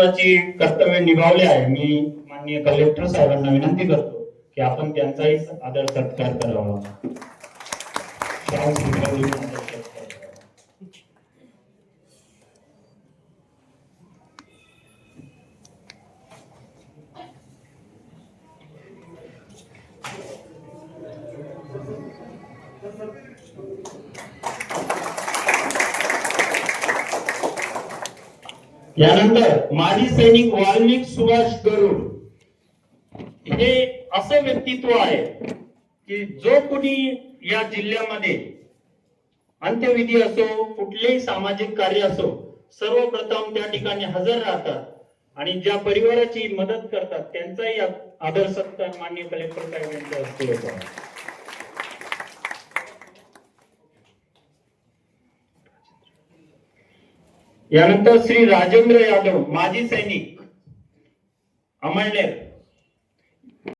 महत्वाची कर्तव्य निभावले आहे. मी माननीय कलेक्टर साहेबांना विनंती करतो की आपण त्यांचाही आदर सत्कार करावा. यानंतर माजी सैनिक वाल्मिक सुभाष गरुड हे असं व्यक्तित्व आहे की जो कोणी या जिल्ह्यामध्ये अंत्यविधी असो, कुठलेही सामाजिक कार्य असो, सर्वप्रथम त्या ठिकाणी हजर राहतात आणि ज्या परिवाराची मदत करतात त्यांचाही आदर सत्कार माननीय कलेक्टर साहेब यांच्या हस्ते होतो. यानंतर श्री राजेंद्र यादव माजी सैनिक अमळनेर